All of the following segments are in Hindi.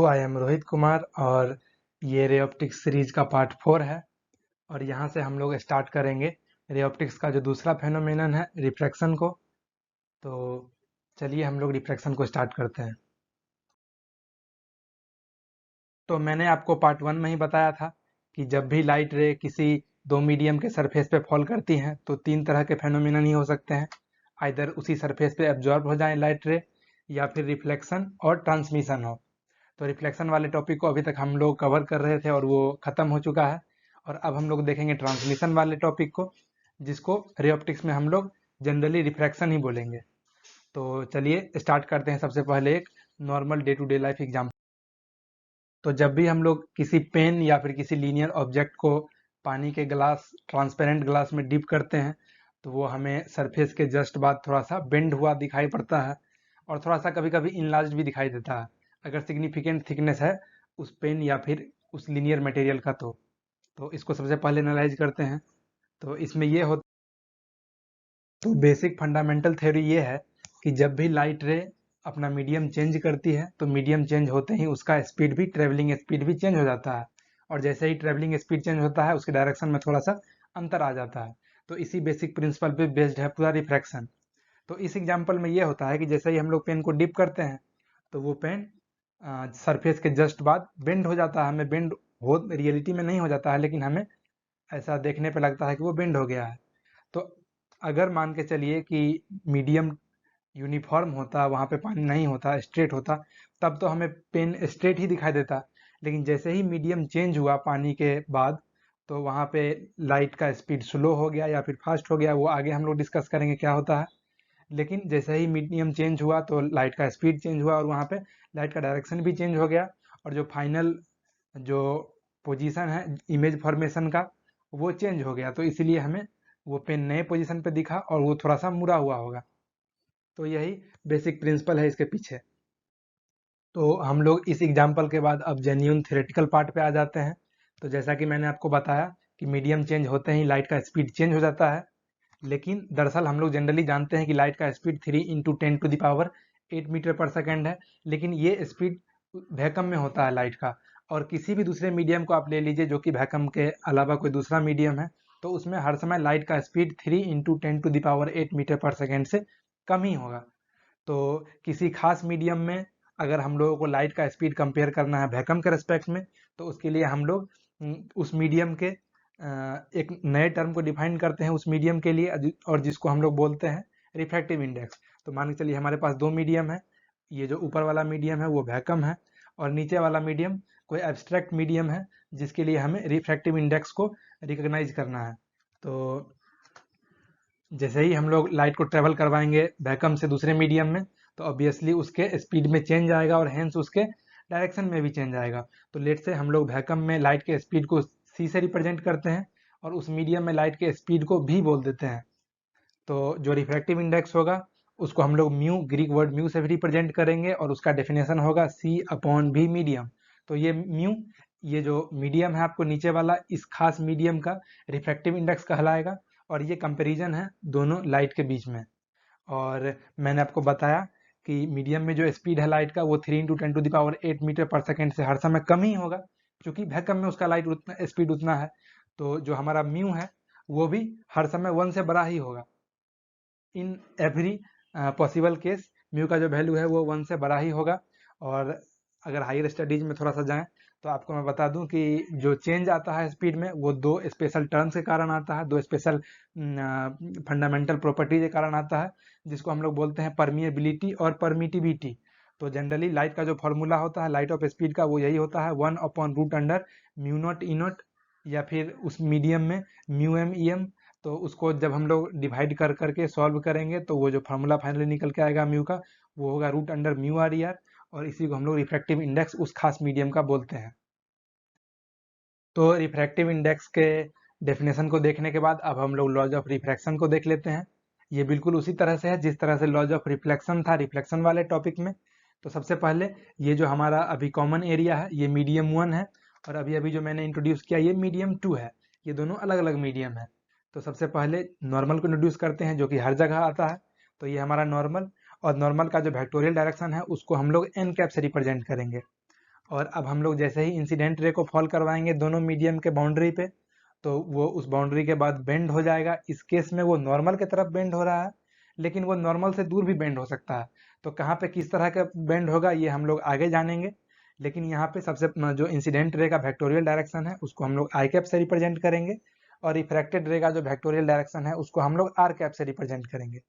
आई एम रोहित कुमार और ये रे ऑप्टिक्स सीरीज का पार्ट 4 है। और यहाँ से हम लोग स्टार्ट करेंगे रे ऑप्टिक्स का जो दूसरा फेनोमेनन है, रिफ्रैक्शन को। तो चलिए हम लोग रिफ्रैक्शन को स्टार्ट करते हैं। तो मैंने आपको पार्ट 1 में ही बताया था कि जब भी लाइट रे किसी दो मीडियम के सरफेस पे फॉल करती हैं तो तीन तरह के फेनोमेनन ही हो सकते हैं। आइदर उसी सरफेस पे एब्जॉर्ब हो जाए लाइट रे, या फिर रिफ्लेक्शन और ट्रांसमिशन हो। तो रिफ्लेक्शन वाले टॉपिक को अभी तक हम लोग कवर कर रहे थे और वो ख़त्म हो चुका है। और अब हम लोग देखेंगे ट्रांसमिशन वाले टॉपिक को, जिसको रे ऑप्टिक्स में हम लोग जनरली रिफ्रैक्शन ही बोलेंगे। तो चलिए स्टार्ट करते हैं। सबसे पहले एक normal day to day life example. तो जब भी हम लोग किसी पेन या फिर किसी लीनियर ऑब्जेक्ट को पानी के ग्लास, ट्रांसपेरेंट ग्लास में डिप करते हैं, तो वो हमें सरफेस के जस्ट बाद थोड़ा सा बेंड हुआ दिखाई पड़ता है और थोड़ा सा कभी कभी इनलार्ज भी दिखाई देता है, अगर सिग्निफिकेंट थिकनेस है उस पेन या फिर उस लीनियर मटेरियल का। तो इसको सबसे पहले एनालाइज करते हैं। तो इसमें ये हो तो बेसिक फंडामेंटल थ्योरी ये है कि जब भी लाइट रे अपना मीडियम चेंज करती है तो मीडियम चेंज होते ही उसका स्पीड भी, ट्रेवलिंग स्पीड भी चेंज हो जाता है। और जैसे ही ट्रेवलिंग स्पीड चेंज होता है उसके डायरेक्शन में थोड़ा सा अंतर आ जाता है। तो इसी बेसिक प्रिंसिपल पे बेस्ड है पूरा रिफ्रैक्शन। तो इस एग्जाम्पल में ये होता है कि जैसे ही हम लोग पेन को डिप करते हैं तो वो पेन सरफेस के जस्ट बाद बेंड हो जाता है। हमें बेंड हो रियलिटी में नहीं हो जाता है, लेकिन हमें ऐसा देखने पे लगता है कि वो बेंड हो गया है। तो अगर मान के चलिए कि मीडियम यूनिफॉर्म होता, वहाँ पे पानी नहीं होता, स्ट्रेट होता, तब तो हमें पेन स्ट्रेट ही दिखाई देता। लेकिन जैसे ही मीडियम चेंज हुआ पानी के बाद, तो वहाँ पे लाइट का स्पीड स्लो हो गया या फिर फास्ट हो गया, वो आगे हम लोग डिस्कस करेंगे क्या होता है। लेकिन जैसे ही मीडियम चेंज हुआ तो लाइट का स्पीड चेंज हुआ और वहाँ पे लाइट का डायरेक्शन भी चेंज हो गया। और जो फाइनल जो पोजीशन है इमेज फॉर्मेशन का, वो चेंज हो गया। तो इसीलिए हमें वो पेन नए पोजीशन पे दिखा और वो थोड़ा सा मुड़ा हुआ होगा। तो यही बेसिक प्रिंसिपल है इसके पीछे। तो हम लोग इस एग्जाम्पल के बाद अब जेन्यून थ्योरेटिकल पार्ट पे आ जाते हैं। तो जैसा कि मैंने आपको बताया कि मीडियम चेंज होते ही लाइट का स्पीड चेंज हो जाता है। लेकिन दरअसल हम लोग जनरली जानते हैं कि लाइट का स्पीड 3 × 10⁸ मीटर पर सेकेंड है। लेकिन ये स्पीड वैक्यूम में होता है लाइट का। और किसी भी दूसरे मीडियम को आप ले लीजिए जो कि वैक्यूम के अलावा कोई दूसरा मीडियम है, तो उसमें हर समय लाइट का स्पीड 3 × 10⁸ मीटर पर सेकेंड से कम ही होगा। तो किसी खास मीडियम में अगर हम लोगों को लाइट का स्पीड कंपेयर करना है वैक्यूम के रेस्पेक्ट में, तो उसके लिए हम लोग उस मीडियम के एक नए टर्म को डिफाइन करते हैं उस मीडियम के लिए, और जिसको हम लोग बोलते हैं रिफ्रैक्टिव इंडेक्स। तो मान के चलिए हमारे पास दो मीडियम है। ये जो ऊपर वाला मीडियम है वो वैक्यूम है, और नीचे वाला मीडियम कोई एब्स्ट्रैक्ट मीडियम है जिसके लिए हमें रिफ्रैक्टिव इंडेक्स को रिकॉग्नाइज करना है। तो जैसे ही हम लोग लाइट को ट्रेवल करवाएंगे वैक्यूम से दूसरे मीडियम में, तो ऑब्वियसली उसके स्पीड में चेंज आएगा और हेंस उसके डायरेक्शन में भी चेंज आएगा। तो लेट से हम लोग वैक्यूम में लाइट के स्पीड को सी से रिप्रेजेंट करते हैं और उस मीडियम में लाइट के स्पीड को भी बोल देते हैं। तो जो रिफ्रैक्टिव इंडेक्स होगा उसको हम लोग म्यू, ग्रीक वर्ड म्यू से भी रिप्रेजेंट करेंगे, और उसका डेफिनेशन होगा C/V मीडियम। तो ये म्यू, ये जो मीडियम है आपको नीचे वाला, इस खास मीडियम का रिफ्रैक्टिव इंडेक्स कहलाएगा। और ये कंपैरिजन है दोनों लाइट के बीच में। और मैंने आपको बताया कि मीडियम में जो स्पीड है लाइट का वो 3 × 10⁸ मीटर पर सेकेंड से हर समय कम ही होगा, क्योंकि वैक्यूम में उसका लाइट उतना स्पीड उतना है। तो जो हमारा म्यू है वो भी हर समय 1 से बड़ा ही होगा। In every possible case mu का जो वैल्यू है वो 1 से बड़ा ही होगा। और अगर हायर स्टडीज में थोड़ा सा जाएं तो आपको मैं बता दूं कि जो चेंज आता है स्पीड में वो दो स्पेशल टर्म्स के कारण आता है, दो स्पेशल फंडामेंटल प्रॉपर्टी के कारण आता है, जिसको हम लोग बोलते हैं परमिएबिलिटी और परमिटिविटी। तो जनरली लाइट का जो फॉर्मूला होता है लाइट ऑफ स्पीड का, वो यही होता है 1/√μ0 E0, या फिर उस मीडियम में μm/em। तो उसको जब हम लोग डिवाइड कर करके सॉल्व करेंगे तो वो जो फार्मूला फाइनली निकल के आएगा म्यू का, वो होगा √μr/r। और इसी को हम लोग रिफ्रैक्टिव इंडेक्स उस खास मीडियम का बोलते हैं। तो रिफ्रैक्टिव इंडेक्स के डेफिनेशन को देखने के बाद अब हम लोग लॉज ऑफ रिफ्रैक्शन को देख लेते हैं। ये बिल्कुल उसी तरह से है जिस तरह से लॉज ऑफ रिफ्लेक्शन था रिफ्लेक्शन वाले टॉपिक में। तो सबसे पहले ये जो हमारा अभी कॉमन एरिया है ये मीडियम 1 है, और अभी अभी जो मैंने इंट्रोड्यूस किया ये मीडियम 2 है। ये दोनों अलग अलग मीडियम है। तो सबसे पहले नॉर्मल को इंट्रोड्यूस करते हैं जो कि हर जगह आता है। तो ये हमारा नॉर्मल, और नॉर्मल का जो वेक्टोरियल डायरेक्शन है उसको हम लोग एन कैप से रिप्रेजेंट करेंगे। और अब हम लोग जैसे ही इंसिडेंट रे को फॉल करवाएंगे दोनों मीडियम के बाउंड्री पे, तो वो उस बाउंड्री के बाद बेंड हो जाएगा। इस केस में वो नॉर्मल की तरफ बेंड हो रहा है, लेकिन वो नॉर्मल से दूर भी बेंड हो सकता है। तो कहाँ पे किस तरह का बेंड होगा ये हम लोग आगे जानेंगे। लेकिन यहाँ पे सबसे जो इंसिडेंट रे का वेक्टोरियल डायरेक्शन है उसको हम लोग आई कैप से रिप्रेजेंट करेंगे, और रिफ्रैक्टेड रे का जो वेक्टोरियल डायरेक्शन है उसको हम लोग आर कैप से रिप्रेजेंट करेंगे।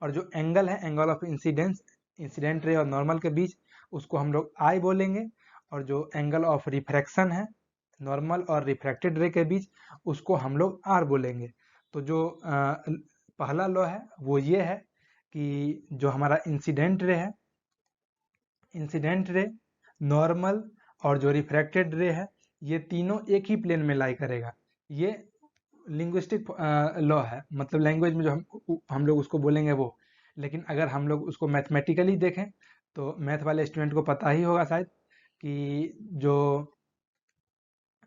और जो एंगल है, angle of incidence incident ray और नॉर्मल के बीच, उसको हम लोग आई बोलेंगे। और जो एंगल ऑफ रिफ्रैक्शन है नॉर्मल और रिफ्रैक्टेड रे के बीच, उसको हम लोग आर बोलेंगे। तो जो पहला लॉ है वो ये है कि जो हमारा इंसिडेंट रे है, इंसिडेंट रे, नॉर्मल और जो रिफ्रैक्टेड रे है, ये तीनों एक ही प्लेन में लाई करेगा। ये लिंग्विस्टिक लॉ है, मतलब लैंग्वेज में जो हम लोग उसको बोलेंगे वो। लेकिन अगर हम लोग उसको मैथमेटिकली देखें तो मैथ वाले स्टूडेंट को पता ही होगा शायद कि जो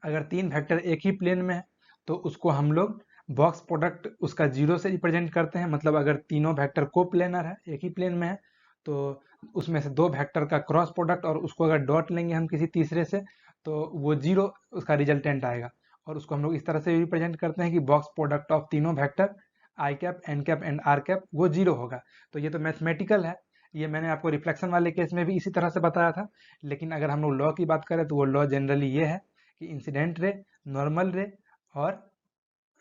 अगर तीन वेक्टर एक ही प्लेन में है तो उसको हम लोग बॉक्स प्रोडक्ट उसका जीरो से रिप्रेजेंट करते हैं। मतलब अगर तीनों वेक्टर को प्लेनर है, एक ही प्लेन में है, तो उसमें से दो वेक्टर का क्रॉस प्रोडक्ट और उसको अगर डॉट लेंगे हम किसी तीसरे से, तो वो जीरो उसका रिजल्टेंट आएगा। और उसको हम लोग इस तरह से रिप्रेजेंट करते हैं कि बॉक्स प्रोडक्ट ऑफ तीनों vector I cap, N cap and R cap वो जीरो होगा। तो ये तो मैथमेटिकल है। ये मैंने आपको रिफ्लेक्शन वाले केस में भी इसी तरह से बताया था। लेकिन अगर हम लोग लॉ की बात करें तो वो लॉ जनरली ये है कि इंसिडेंट रे, नॉर्मल रे और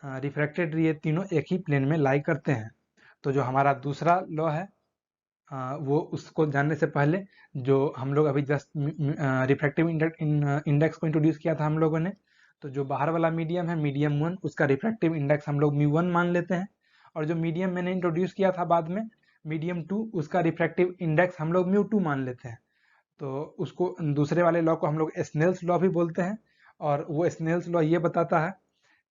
रिफ्रैक्टेड रे, ये तीनों एक ही प्लेन में लाई करते हैं। तो जो हमारा दूसरा लॉ है वो उसको जानने से पहले जो हम लोग अभी जस्ट रिफ्रैक्टिव इंडेक्स को इंट्रोड्यूस किया था हम लोगों ने, तो जो बाहर वाला मीडियम है मीडियम वन, उसका रिफ्रैक्टिव इंडेक्स हम लोग म्यू वन मान लेते हैं। और जो मीडियम मैंने इंट्रोड्यूस किया था बाद में, मीडियम टू, उसका रिफ्रैक्टिव इंडेक्स हम लोग म्यू टू मान लेते हैं। तो उसको दूसरे वाले लॉ को हम लोग स्नेल्स लॉ भी बोलते हैं। और वो स्नेल्स लॉ ये बताता है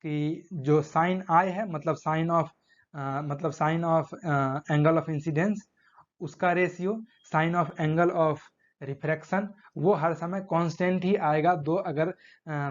कि जो साइन आई है, मतलब sine of angle of incidence, उसका ratio sine of angle of refraction वो हर समय कांस्टेंट ही आएगा। दो अगर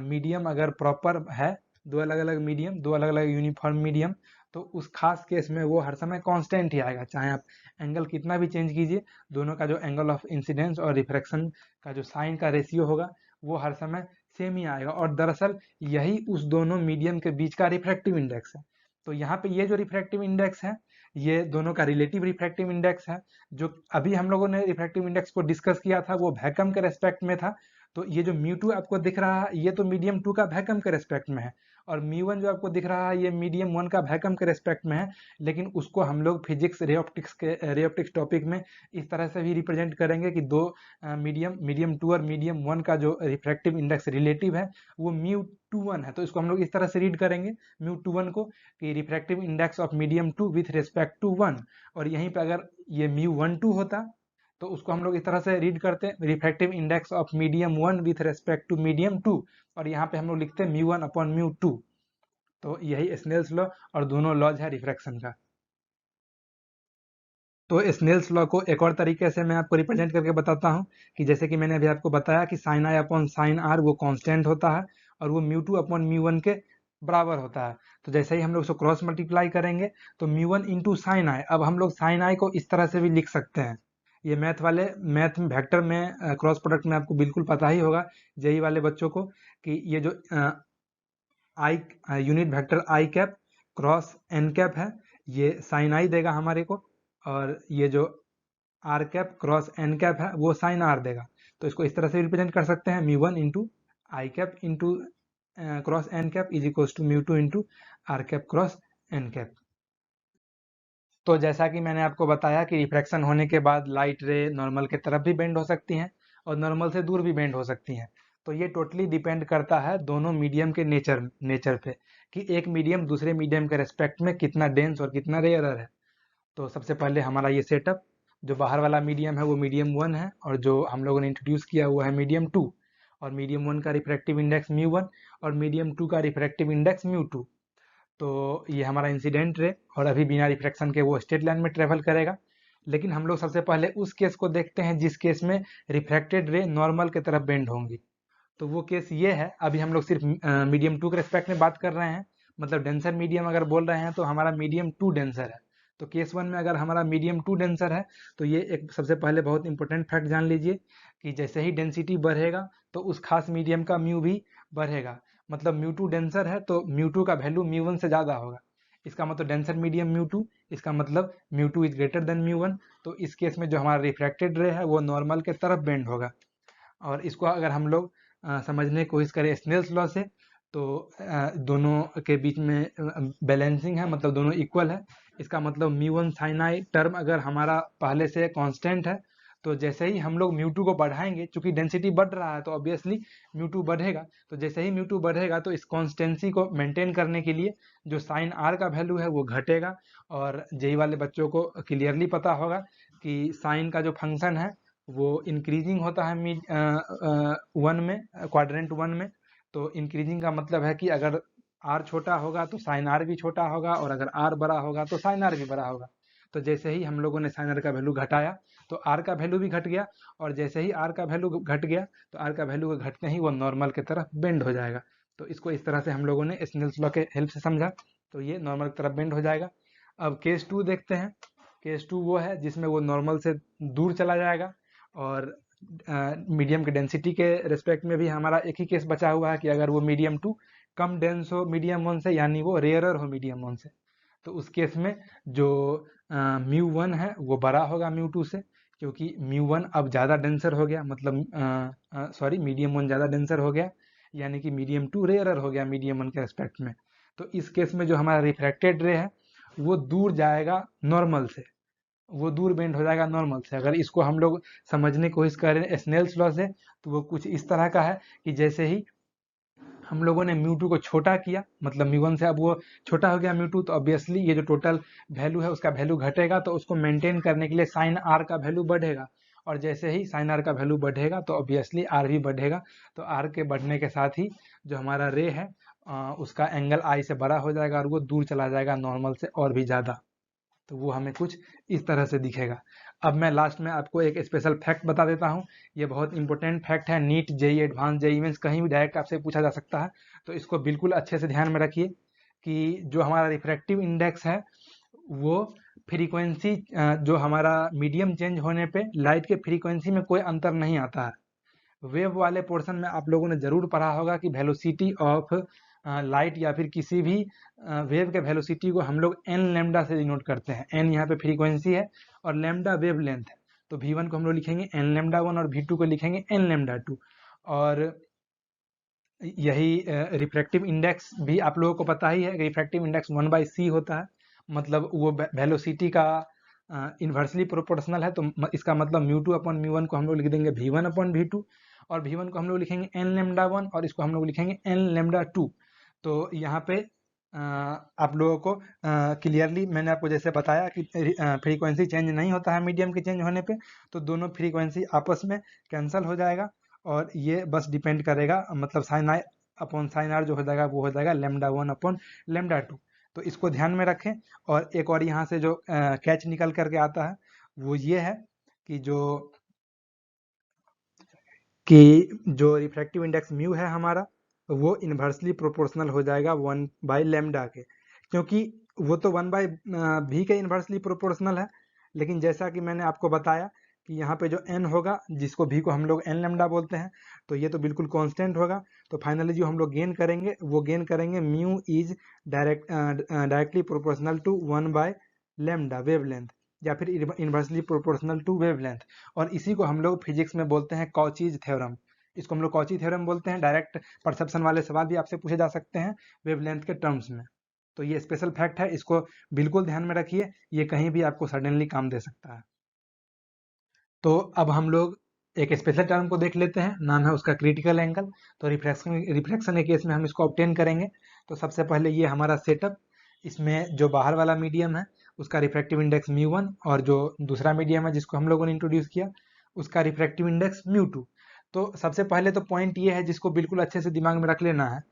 मीडियम अगर प्रॉपर है, दो अलग अलग मीडियम, दो अलग अलग यूनिफॉर्म मीडियम, तो उस खास केस में वो हर समय कांस्टेंट ही आएगा। चाहे आप एंगल कितना भी चेंज कीजिए, दोनों का जो एंगल ऑफ इंसिडेंस और रिफ्रैक्शन का जो साइन का रेशियो होगा वो हर समय सेम ही आएगा। और दरअसल यही उस दोनों मीडियम के बीच का रिफ्रैक्टिव इंडेक्स है। तो यहाँ पे ये जो रिफ्रैक्टिव इंडेक्स है, ये दोनों का रिलेटिव रिफ्रैक्टिव इंडेक्स है। जो अभी हम लोगों ने रिफ्रैक्टिव इंडेक्स को डिस्कस किया था वो वैक्यूम के रेस्पेक्ट में था। तो ये जो म्यू टू आपको दिख रहा है ये तो मीडियम टू का वैक्यूम के रेस्पेक्ट में है, और म्यू वन जो आपको दिख रहा है ये मीडियम वन का वैक्यूम के रेस्पेक्ट में है। लेकिन उसको हम लोग फिजिक्स रे ऑप्टिक्स टॉपिक में इस तरह से भी रिप्रेजेंट करेंगे कि दो मीडियम टू और मीडियम वन का जो रिफ्रैक्टिव इंडेक्स रिलेटिव है वो म्यू टू वन है। तो इसको हम लोग इस तरह से रीड करेंगे म्यू टू वन को कि refractive index of medium two with respect to one. और यहीं पे अगर ये म्यू वन टू होता तो उसको हम लोग इस तरह से रीड करते refractive index of medium one with respect to medium two, और यहाँ पे हम लोग लिखते हैं mu one upon mu two. तो यही स्नेल्स लॉ और दोनों लॉज है रिफ्रैक्शन का। तो स्नेल्स लॉ को एक और तरीके से मैं आपको रिप्रेजेंट करके बताता हूँ कि जैसे कि मैंने अभी आपको बताया कि sine I upon sine R वो कांस्टेंट होता है और वो mu two upon mu one के बराबर होता है। तो जैसे ही हम लोग उसको क्रॉस मल्टीप्लाई करेंगे तो म्यू वन इंटू साइन आई, अब हम लोग साइन आई को इस तरह से भी लिख सकते हैं। ये मैथ वेक्टर में क्रॉस प्रोडक्ट में आपको बिल्कुल पता ही होगा जेई वाले बच्चों को कि ये जो I unit vector I cap cross N cap है, ये साइन आई देगा हमारे को, और ये जो R cap cross N cap है वो साइन आर देगा। तो इसको इस तरह से रिप्रेजेंट कर सकते हैं mu one into I cap into cross N cap is equal to mu two into R cap cross N cap. तो जैसा कि मैंने आपको बताया कि रिफ्रैक्शन होने के बाद लाइट रे नॉर्मल के तरफ भी बेंड हो सकती हैं और नॉर्मल से दूर भी बेंड हो सकती हैं। तो ये टोटली डिपेंड करता है दोनों मीडियम के नेचर पे कि एक मीडियम दूसरे मीडियम के रेस्पेक्ट में कितना डेंस और कितना रेयरर है। तो सबसे पहले हमारा ये सेटअप, जो बाहर वाला मीडियम है वो मीडियम वन है, और जो हम लोगों ने इंट्रोड्यूस किया हुआ है मीडियम टू। और मीडियम वन का रिफ्रैक्टिव इंडेक्स म्यू वन और मीडियम टू का रिफ्रैक्टिव इंडेक्स म्यू टू। तो ये हमारा इंसिडेंट रे, और अभी बिना रिफ्रैक्शन के वो स्ट्रेट लाइन में ट्रेवल करेगा। लेकिन हम लोग सबसे पहले उस केस को देखते हैं जिस केस में रिफ्रैक्टेड रे नॉर्मल की तरफ बेंड होंगी। तो वो केस ये है, अभी हम लोग सिर्फ मीडियम टू के रेस्पेक्ट में बात कर रहे हैं, मतलब डेंसर मीडियम अगर बोल रहे हैं तो हमारा मीडियम टू डेंसर है। तो केस 1 में अगर हमारा मीडियम 2 डेंसर है तो ये एक सबसे पहले बहुत इंपॉर्टेंट फैक्ट जान लीजिए कि जैसे ही डेंसिटी बढ़ेगा तो उस खास मीडियम का म्यू भी बढ़ेगा। मतलब म्यू 2 डेंसर है तो म्यू 2 का वैल्यू म्यू 1 से ज़्यादा होगा। इसका मतलब डेंसर मीडियम म्यू 2, इसका मतलब mu 2 is greater than mu 1। तो इस केस में जो हमारा रिफ्रैक्टेड रे है वो नॉर्मल के तरफ बेंड होगा। और इसको अगर हम लोग समझने की कोशिश करें स्नेल्स लॉ से, तो दोनों के बीच में बैलेंसिंग है, मतलब दोनों इक्वल है। इसका मतलब म्यू 1 साइन आई टर्म अगर हमारा पहले से कांस्टेंट है, तो जैसे ही हम लोग म्यू 2 को बढ़ाएंगे, चूंकि डेंसिटी बढ़ रहा है तो ऑब्वियसली म्यू 2 बढ़ेगा। तो जैसे ही म्यू 2 बढ़ेगा तो इस कॉन्स्टेंसी को मेंटेन करने के लिए जो साइन आर का वैल्यू है वो घटेगा। और जेई वाले बच्चों को क्लियरली पता होगा कि साइन का जो फंक्शन है वो इंक्रीजिंग होता है मिड 1 में, क्वाड्रेंट 1 में। तो इंक्रीजिंग का मतलब है कि अगर आर छोटा होगा तो साइन आर भी छोटा होगा, और अगर आर बड़ा होगा तो साइन आर भी बड़ा होगा। तो जैसे ही हम लोगों ने साइन आर का वैल्यू घटाया तो आर का वैल्यू भी घट गया, और जैसे ही आर का वैल्यू घट गया तो आर का वैल्यू घटते ही वो नॉर्मल की तरफ बेंड हो जाएगा। तो इसको इस तरह से हम लोगों ने स्नेल्स लॉ के हेल्प से समझा, तो ये नॉर्मल की तरफ बेंड हो जाएगा। अब केस 2 देखते हैं। केस 2 वो है जिसमें वो नॉर्मल से दूर चला जाएगा, और मीडियम की डेंसिटी के रिस्पेक्ट में भी हमारा एक ही केस बचा हुआ है कि अगर वो मीडियम 2 कम डेंस हो मीडियम 1 से, यानी वो रेयरर हो मीडियम 1 से। तो उस केस में जो म्यू 1 है वो बड़ा होगा म्यू 2 से, क्योंकि म्यू 1 अब ज़्यादा डेंसर हो गया, मतलब सॉरी मीडियम 1 ज़्यादा डेंसर हो गया, यानी कि मीडियम 2 रेयरर हो गया मीडियम 1 के रिस्पेक्ट में। तो इस केस में जो हमारा रिफ्रैक्टेड रे है वो दूर जाएगा नॉर्मल से, वो दूर बेंड हो जाएगा नॉर्मल से। अगर इसको हम लोग समझने की कोशिश करें स्नेल्स लॉ से, तो वो कुछ इस तरह का है कि जैसे ही हम लोगों ने म्यू 2 को छोटा किया, मतलब म्यू 1 से अब वो छोटा हो गया म्यू 2, तो ऑब्वियसली ये जो टोटल वैल्यू है उसका वैल्यू घटेगा, तो उसको मेंटेन करने के लिए साइन आर का वैल्यू बढ़ेगा। और जैसे ही साइन आर का वैल्यू बढ़ेगा तो ऑब्वियसली आर भी बढ़ेगा। तो आर के बढ़ने के साथ ही जो हमारा रे है उसका एंगल आई से बड़ा हो जाएगा और वो दूर चला जाएगा नॉर्मल से और भी ज़्यादा। तो वो हमें कुछ इस तरह से दिखेगा। अब मैं लास्ट में आपको एक स्पेशल फैक्ट बता देता हूँ। ये बहुत इंपॉर्टेंट फैक्ट है, NEET JEE advance JEE mains कहीं भी डायरेक्ट आपसे पूछा जा सकता है। तो इसको बिल्कुल अच्छे से ध्यान में रखिए कि जो हमारा रिफ्रैक्टिव इंडेक्स है वो फ्रीक्वेंसी, जो हमारा मीडियम चेंज होने पे लाइट के फ्रीक्वेंसी में कोई अंतर नहीं आता है। वेव वाले पोर्शन में आप लोगों ने जरूर पढ़ा होगा कि वेलोसिटी ऑफ लाइट या फिर किसी भी वेव के वेलोसिटी को हम लोग एन लेमडा से डिनोट करते हैं। एन यहाँ पे फ्रीक्वेंसी है और लेमडा वेव लेंथ है। तो v1 को हम लोग लिखेंगे एन लेमडा 1 और v2 को लिखेंगे एन लेमडा 2। और यही रिफ्रैक्टिव इंडेक्स भी आप लोगों को पता ही है, रिफ्रैक्टिव इंडेक्स 1/c होता है। मतलब वो वेलोसिटी का इन्वर्सली प्रोपोर्शनल है। तो इसका मतलब म्यू 2 अपॉन म्यू 1 को हम लोग लिख देंगे v1 अपॉन v2, और v1 को हम लोग लिखेंगे एन लेमडा 1 और इसको हम लोग लिखेंगे एन लेमडा 2। तो यहाँ पे आप लोगों को क्लियरली मैंने आपको जैसे बताया कि फ्रीक्वेंसी चेंज नहीं होता है मीडियम के चेंज होने पे, तो दोनों फ्रीक्वेंसी आपस में कैंसल हो जाएगा, और ये बस डिपेंड करेगा, मतलब sine I upon sine R जो हो जाएगा वो हो जाएगा लेमडा 1 अपॉन लेमडा 2। तो इसको ध्यान में रखें। और एक और यहाँ से जो कैच निकल करके आता है वो ये है कि जो रिफ्रैक्टिव इंडेक्स म्यू है हमारा वो इन्वर्सली प्रोपोर्शनल हो जाएगा 1/λ के, क्योंकि वो तो 1/v के इन्वर्सली प्रोपोर्शनल है। लेकिन जैसा कि मैंने आपको बताया कि यहाँ पे जो n होगा, जिसको v को हम लोग एन लेमडा बोलते हैं, तो ये तो बिल्कुल कांस्टेंट होगा। तो फाइनली जो हम लोग गेन करेंगे वो गेन करेंगे mu is directly proportional to 1/λ wavelength, या फिर इन्वर्सली प्रोपोर्शनल टू वेवलेंथ। और इसी को हम लोग फिजिक्स में बोलते हैं कॉचीज थ्योरम। इसको हम लोग कॉची थ्योरम बोलते हैं। डायरेक्ट परसेप्शन वाले सवाल भी आपसे पूछे जा सकते हैं वेवलेंथ के टर्म्स में। तो ये स्पेशल फैक्ट है, इसको बिल्कुल ध्यान में रखिए, ये कहीं भी आपको सडनली काम दे सकता है। तो अब हम लोग एक स्पेशल टर्म को देख लेते हैं, नाम है उसका क्रिटिकल एंगल। तो रिफ्रैक्शन के केस में हम इसको ऑब्टेन करेंगे। तो सबसे पहले ये हमारा सेटअप, इसमें जो बाहर वाला मीडियम है उसका रिफ्रैक्टिव इंडेक्स म्यू 1, और जो दूसरा मीडियम है जिसको हम लोगों ने इंट्रोड्यूस किया उसका रिफ्रैक्टिव इंडेक्स म्यू 2। तो सबसे पहले तो पॉइंट ये है जिसको बिल्कुल अच्छे से दिमाग में रख लेना है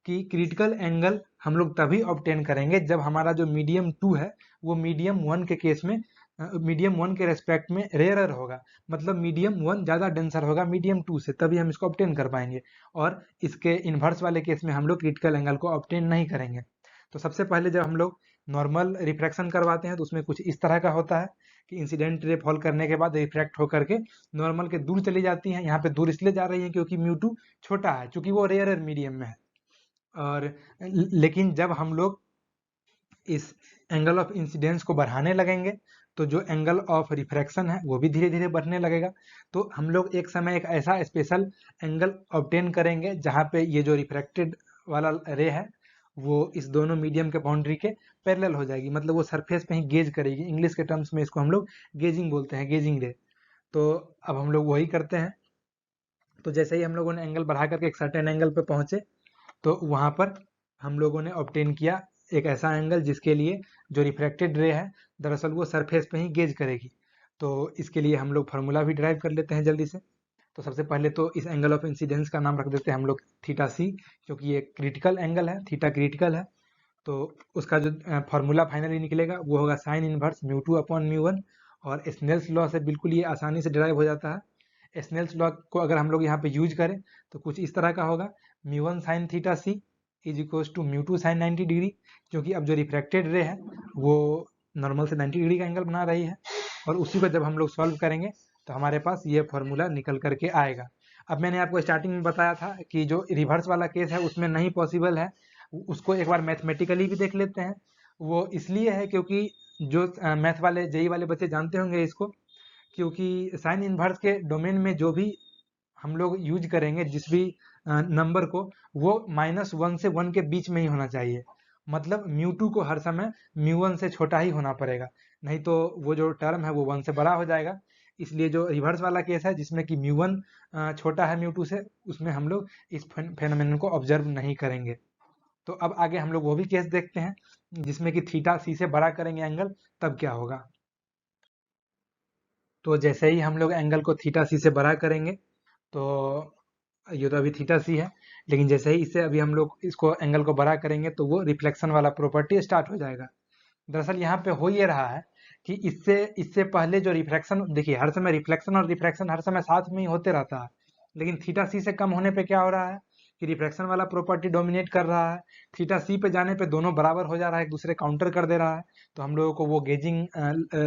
कि क्रिटिकल एंगल हम लोग तभी ऑब्टेन करेंगे जब हमारा जो मीडियम 2 है वो मीडियम 1 के केस में, मीडियम 1 के रेस्पेक्ट में रेयरर होगा। मतलब मीडियम 1 ज़्यादा डेंसर होगा मीडियम 2 से, तभी हम इसको ऑब्टेन कर पाएंगे। और इसके इन्वर्स वाले केस में हम लोग क्रिटिकल एंगल को ऑब्टेन नहीं करेंगे। तो सबसे पहले जब हम लोग नॉर्मल रिफ्रैक्शन करवाते हैं तो उसमें कुछ इस तरह का होता है कि इंसिडेंट रे फॉल करने के बाद रिफ्रैक्ट होकर के नॉर्मल के दूर चली जाती हैं। यहाँ पे दूर इसलिए जा रही हैं क्योंकि म्यू2 छोटा है, चूंकि वो रेयर मीडियम में है। और लेकिन जब हम लोग इस एंगल ऑफ इंसिडेंस को बढ़ाने लगेंगे तो जो एंगल ऑफ रिफ्रैक्शन है वो भी धीरे धीरे बढ़ने लगेगा। तो हम लोग एक समय एक ऐसा स्पेशल एंगल ऑब्टेन करेंगे जहाँ पे ये जो रिफ्रैक्टेड वाला रे है वो इस दोनों मीडियम के बाउंड्री के पैरेलल हो जाएगी, मतलब वो सरफेस पे ही गेज करेगी। इंग्लिश के टर्म्स में इसको हम लोग गेजिंग बोलते हैं, गेजिंग रे। तो अब हम लोग वही करते हैं। तो जैसे ही हम लोगों ने एंगल बढ़ा करके एक सर्टेन एंगल पे पहुंचे तो वहां पर हम लोगों ने ऑब्टेन किया एक ऐसा एंगल जिसके लिए जो रिफ्रैक्टेड रे है दरअसल वो सरफेस पे ही गेज करेगी। तो इसके लिए हम लोग फार्मूला भी ड्राइव कर लेते हैं जल्दी से। तो सबसे पहले तो इस एंगल ऑफ इंसिडेंस का नाम रख देते हैं हम लोग थीटा सी, क्योंकि ये क्रिटिकल एंगल है, थीटा क्रिटिकल है। तो उसका जो फार्मूला फाइनली निकलेगा वो होगा साइन इनवर्स म्यू2 अपॉन म्यू1। और स्नेल्स लॉ से बिल्कुल ये आसानी से डिराइव हो जाता है। स्नेल्स लॉ को अगर हम लोग यहाँ पे यूज करें तो कुछ इस तरह का होगा, म्यू1 sine theta C is equals to म्यू2 साइन 90 डिग्री, क्योंकि अब जो रिफ्रैक्टेड रे है वो नॉर्मल से 90 डिग्री का एंगल बना रही है। और उसी को जब हम लोग सॉल्व करेंगे तो हमारे पास ये फॉर्मूला निकल करके आएगा। अब मैंने आपको स्टार्टिंग में बताया था कि जो रिवर्स वाला केस है उसमें नहीं पॉसिबल है, उसको एक बार मैथमेटिकली भी देख लेते हैं। वो इसलिए है क्योंकि जो मैथ वाले जेई वाले बच्चे जानते होंगे इसको, क्योंकि साइन इनवर्स के डोमेन में जो भी हम लोग यूज करेंगे जिस भी नंबर को, वो -1 से 1 के बीच में ही होना चाहिए। मतलब म्यू2 को हर समय म्यू1 से छोटा ही होना पड़ेगा, नहीं तो वो जो टर्म है वो 1 से बड़ा हो जाएगा। इसलिए जो रिवर्स वाला केस है जिसमें कि म्यू1 छोटा है म्यू2 से, उसमें हम लोग इस फेनोमेनन को ऑब्जर्व नहीं करेंगे। तो अब आगे हम लोग वो भी केस देखते हैं जिसमें कि थीटा सी से बड़ा करेंगे एंगल, तब क्या होगा। तो जैसे ही हम लोग एंगल को थीटा सी से बड़ा करेंगे तो ये तो अभी थीटा सी है, लेकिन जैसे ही इससे अभी हम लोग इसको एंगल को बड़ा करेंगे तो वो रिफ्लेक्शन वाला प्रॉपर्टी स्टार्ट हो जाएगा। दरअसल यहाँ पे हो ये रहा है कि इससे इससे पहले जो रिफ्लेक्शन, देखिए हर समय रिफ्लेक्शन और रिफ्रैक्शन हर समय साथ में ही होते रहता है, लेकिन थीटा सी से कम होने पे क्या हो रहा है कि रिफ्लेक्शन वाला प्रॉपर्टी डोमिनेट कर रहा है। थीटा सी पे जाने पे दोनों बराबर हो जा रहा है, एक दूसरे काउंटर कर दे रहा है, तो हम लोगों को वो गेजिंग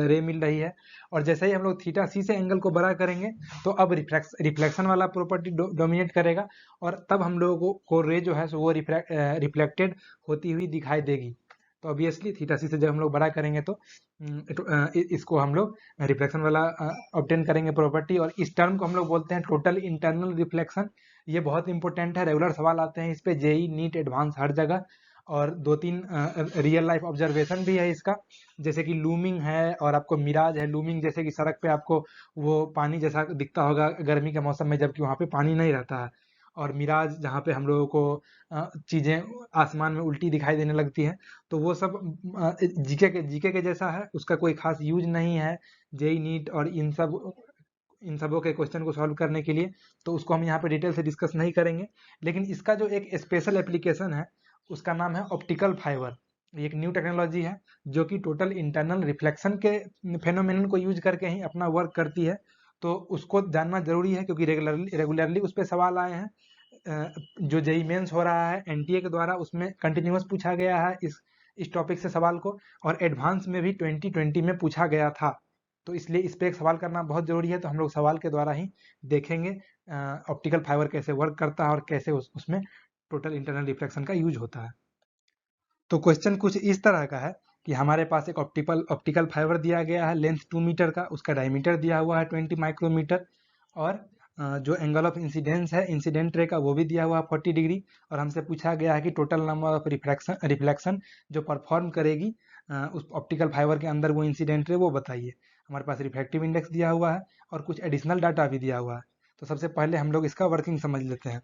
रे मिल रही है। और जैसे ही हम लोग थीटा सी से एंगल को बड़ा करेंगे तो अब रिफ्लेक्शन वाला प्रॉपर्टी डोमिनेट करेगा, और तब हम लोगों को रे जो है सो वो रिफ्लेक्टेड होती हुई दिखाई देगी। तो ऑब्वियसली थीटा सी से जब हम लोग बड़ा करेंगे तो इसको हम लोग रिफ्लेक्शन वाला ऑब्टेन करेंगे प्रॉपर्टी। और इस टर्म को हम लोग बोलते हैं टोटल इंटरनल रिफ्लेक्शन। ये बहुत इंपॉर्टेंट है, रेगुलर सवाल आते हैं इस पे, जेई नीट एडवांस हर जगह। और 2-3 रियल लाइफ ऑब्जर्वेशन भी है इसका, जैसे कि लूमिंग है और आपको मिराज है। लूमिंग जैसे कि सड़क पे आपको वो पानी जैसा दिखता होगा गर्मी के मौसम में, जबकि वहाँ पे पानी नहीं रहता है। और मिराज जहाँ पे हम लोगों को चीजें आसमान में उल्टी दिखाई देने लगती हैं, तो वो सब जीके के जैसा है, उसका कोई खास यूज नहीं है जेई नीट और इन सबों के क्वेश्चन को सॉल्व करने के लिए। तो उसको हम यहाँ पे डिटेल से डिस्कस नहीं करेंगे। लेकिन इसका जो एक स्पेशल एप्लीकेशन है उसका नाम है ऑप्टिकल फाइबर। ये एक न्यू टेक्नोलॉजी है जो कि टोटल इंटरनल रिफ्लेक्शन के फेनोमेनन को यूज करके ही अपना वर्क करती है। तो उसको जानना जरूरी है क्योंकि रेगुलरली उस पर सवाल आए हैं। जो जेई मेंस हो रहा है एनटीए के द्वारा, उसमें कंटिन्यूअस पूछा गया है इस टॉपिक से सवाल को, और एडवांस में भी 2020 में पूछा गया था। तो इसलिए इस पे एक सवाल करना बहुत जरूरी है, तो हम लोग सवाल के द्वारा ही देखेंगे ऑप्टिकल फाइबर कैसे वर्क करता है और कैसे उसमें टोटल इंटरनल रिफ्लेक्शन का यूज होता है। तो क्वेश्चन कुछ इस तरह का है कि हमारे पास एक ऑप्टिकल फाइबर दिया गया है लेंथ 2 मीटर का, उसका डायमीटर दिया हुआ है 20 माइक्रोमीटर, और जो एंगल ऑफ इंसिडेंस है इंसिडेंट रे का वो भी दिया हुआ है 40 डिग्री। और हमसे पूछा गया है कि टोटल नंबर ऑफ रिफ्लेक्शन जो परफॉर्म करेगी उस ऑप्टिकल फाइबर के अंदर वो इंसिडेंट रे, वो बताइए। हमारे पास रिफ्रैक्टिव इंडेक्स दिया हुआ है और कुछ एडिशनल डाटा भी दिया हुआ है। तो सबसे पहले हम लोग इसका वर्किंग समझ लेते हैं।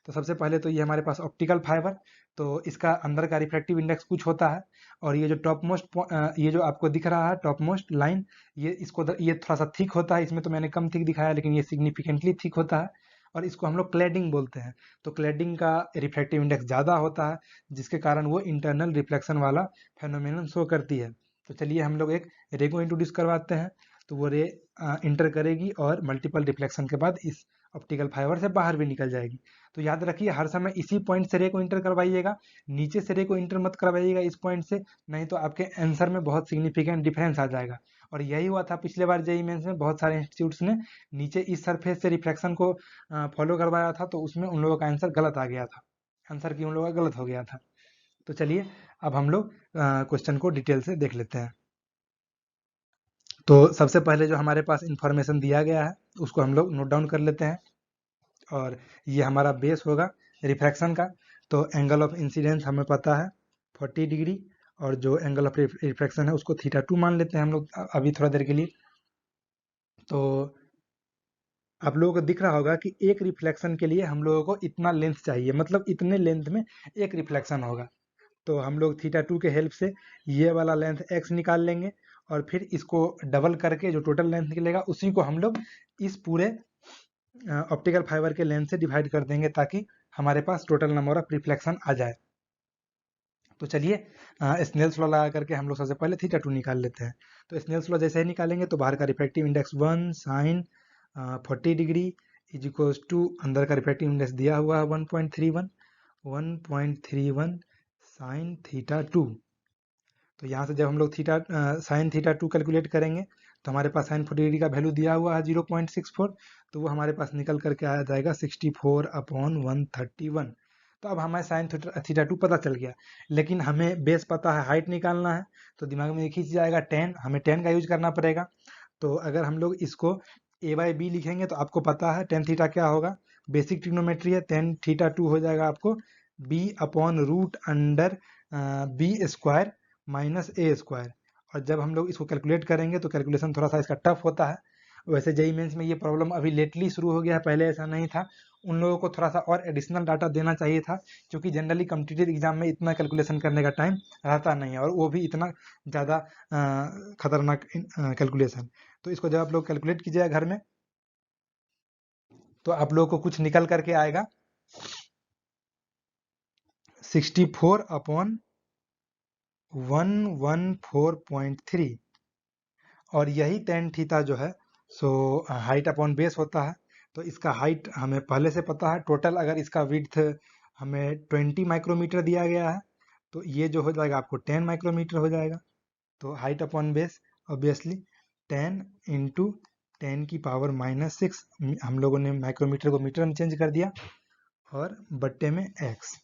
तो सबसे पहले तो ये हमारे पास ऑप्टिकल फाइबर, तो इसका अंदर का रिफ्रैक्टिव इंडेक्स कुछ होता है। और ये जो टॉप मोस्ट, ये जो आपको दिख रहा है टॉप मोस्ट लाइन, ये थोड़ा सा थिक होता है, इसमें तो मैंने कम थिक दिखाया लेकिन ये सिग्निफिकेंटली थिक होता है। और इसको हम लोग क्लैडिंग बोलते हैं। तो क्लैडिंग का रिफ्रैक्टिव इंडेक्स ज़्यादा होता है, जिसके कारण वो इंटरनल रिफ्लेक्शन वाला फेनोमेनन शो करती है। तो चलिए हम लोग एक रे को इंट्रोड्यूस करवाते हैं। तो वो रे इंटर करेगी और मल्टीपल रिफ्लेक्शन के बाद इस ऑप्टिकल फाइबर से बाहर भी निकल जाएगी। तो याद रखिए हर समय इसी पॉइंट से रे को इंटर करवाइएगा, नीचे से रे को इंटर मत करवाइएगा इस पॉइंट से, नहीं तो आपके आंसर में बहुत सिग्निफिकेंट डिफरेंस आ जाएगा। और यही हुआ था पिछले बार जेईई मेंस में, बहुत सारे इंस्टीट्यूट्स ने नीचे इस सरफेस से रिफ्लेक्शन को फॉलो करवाया था, तो उसमें उन लोगों का आंसर गलत आ गया था, आंसर की उन लोगों का गलत हो गया था। तो चलिए अब हम लोग क्वेश्चन को डिटेल से देख लेते हैं। तो सबसे पहले जो हमारे पास इंफॉर्मेशन दिया गया है उसको हम लोग नोट डाउन कर लेते हैं। और ये हमारा बेस होगा रिफ्रैक्शन का। तो एंगल ऑफ इंसिडेंस हमें पता है 40 डिग्री, और जो एंगल ऑफ रिफ्रैक्शन है उसको थीटा 2 मान लेते हैं हम लोग अभी थोड़ा देर के लिए। तो आप लोगों को दिख रहा होगा कि एक रिफ्लेक्शन के लिए हम लोगों को इतना लेंथ चाहिए, मतलब इतने लेंथ में एक रिफ्लेक्शन होगा। तो हम लोग थीटा 2 के हेल्प से ये वाला लेंथ x निकाल लेंगे, और फिर इसको डबल करके जो टोटल लेंथ निकलेगा उसी को हम लोग इस पूरे ऑप्टिकल फाइबर के लेंथ से डिवाइड कर देंगे, ताकि हमारे पास टोटल नंबर ऑफ रिफ्लेक्शन आ जाए। तो चलिए स्नेल्स लॉ लगा करके हम लोग सबसे पहले थीटा 2 निकाल लेते हैं। तो स्नेल्स लॉ जैसे ही निकालेंगे तो बाहर का refractive index 1 sine 40 degree is equals to अंदर का रिफ्रैक्टिव इंडेक्स दिया हुआ है 1.31 साइन थीटा 2। तो यहाँ से जब हम लोग साइन थीटा 2 कैलकुलेट करेंगे तो हमारे पास साइन 40 डिग्री का वैल्यू दिया हुआ है 0.64, तो वो हमारे पास निकल करके आ जाएगा 64/131। तो अब हमें साइन थीटा 2 पता चल गया, लेकिन हमें बेस पता है, हाइट निकालना है। तो दिमाग में एक ही चीज आएगा 10, हमें 10 का यूज करना पड़ेगा। तो अगर हम लोग इसको a/b लिखेंगे तो आपको पता है टेन थीटा क्या होगा, बेसिक ट्रिग्नोमेट्री है, टेन थीटा 2 हो जाएगा आपको b/√अंडर बी स्क्वायर माइनस ए स्क्वायर। और जब हम लोग इसको कैलकुलेट करेंगे तो कैलकुलेशन थोड़ा सा इसका टफ होता है। वैसे जेईई मेंस में ये प्रॉब्लम अभी लेटली शुरू हो गया है, पहले ऐसा नहीं था। उन लोगों को थोड़ा सा और एडिशनल डाटा देना चाहिए था, क्योंकि जनरली कॉम्पिटिटिव एग्जाम में इतना कैलकुलेशन करने का टाइम रहता नहीं है, और वो भी इतना ज़्यादा खतरनाक कैलकुलेशन। तो इसको जब आप लोग कैलकुलेट कीजिएगा घर में तो आप लोगों को कुछ निकल करके आएगा 64/114.3। और यही टेन थीटा जो है सो हाइट अपॉन बेस होता है। तो इसका हाइट हमें पहले से पता है, टोटल अगर इसका विड्थ हमें 20 माइक्रोमीटर दिया गया है, तो ये जो हो जाएगा आपको 10 माइक्रोमीटर हो जाएगा। तो height upon base obviously 10 into 10⁻⁻6, हम लोगों ने माइक्रोमीटर को मीटर में चेंज कर दिया, और बट्टे में x।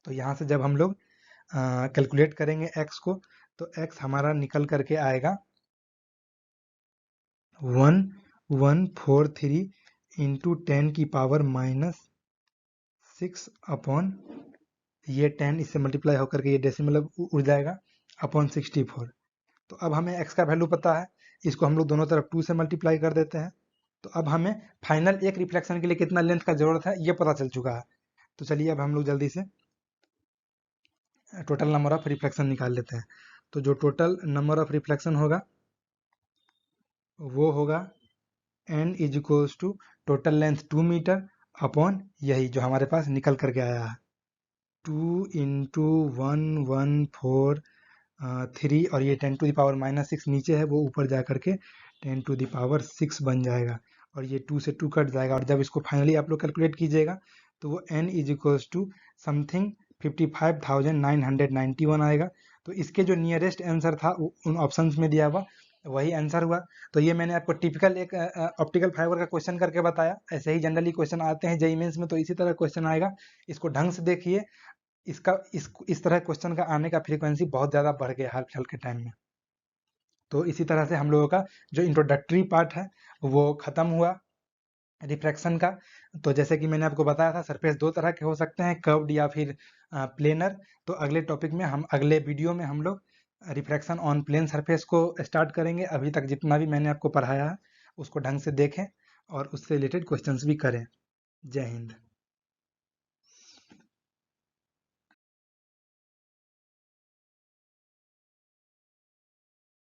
तो यहाँ से जब हम लोग कैलकुलेट करेंगे x को, तो x हमारा निकल करके आएगा 1143 इंटू 10⁻⁻6 अपॉन ये 10 इससे मल्टीप्लाई होकर के ये डेसिमल उड़ जाएगा अपॉन 64। तो अब हमें x का वैल्यू पता है, इसको हम लोग दोनों तरफ 2 से मल्टीप्लाई कर देते हैं। तो अब हमें फाइनल एक रिफ्लेक्शन के लिए कितना लेंथ का जरूरत है ये पता चल चुका है। तो चलिए अब हम लोग जल्दी से टोटल नंबर ऑफ रिफ्लेक्शन निकाल लेते हैं। तो जो टोटल नंबर ऑफ रिफ्लेक्शन होगा वो होगा n is equals to total length 2 metre upon यही जो हमारे पास निकल करके आया है 2 इंटू 1143, और ये 10⁻⁻6 नीचे है, वो ऊपर जा करके 10⁻6 बन जाएगा, और ये 2 से 2 कट जाएगा। और जब इसको फाइनली आप लोग कैलकुलेट कीजिएगा तो वो n is equals to something 55,991 आएगा। तो इसके जो नियरेस्ट आंसर था उन ऑप्शंस में दिया हुआ वही आंसर हुआ। तो ये मैंने आपको टिपिकल एक ऑप्टिकल फाइबर का क्वेश्चन करके बताया। ऐसे ही जनरली क्वेश्चन आते हैं जेईई मेंस में, तो इसी तरह क्वेश्चन आएगा। इसको ढंग से देखिए, इस तरह क्वेश्चन का आने का फ्रीक्वेंसी बहुत ज़्यादा बढ़ गया हाल फिलहाल के टाइम में। तो इसी तरह से हम लोगों का जो इंट्रोडक्टरी पार्ट है वो ख़त्म हुआ रिफ्रैक्शन का। तो जैसे कि मैंने आपको बताया था सरफेस दो तरह के हो सकते हैं, कर्व्ड या फिर प्लेनर। तो अगले टॉपिक में अगले वीडियो में हम लोग रिफ्रैक्शन ऑन प्लेन सरफेस को स्टार्ट करेंगे। अभी तक जितना भी मैंने आपको पढ़ाया है उसको ढंग से देखें और उससे रिलेटेड क्वेश्चंस भी करें। जय हिंद।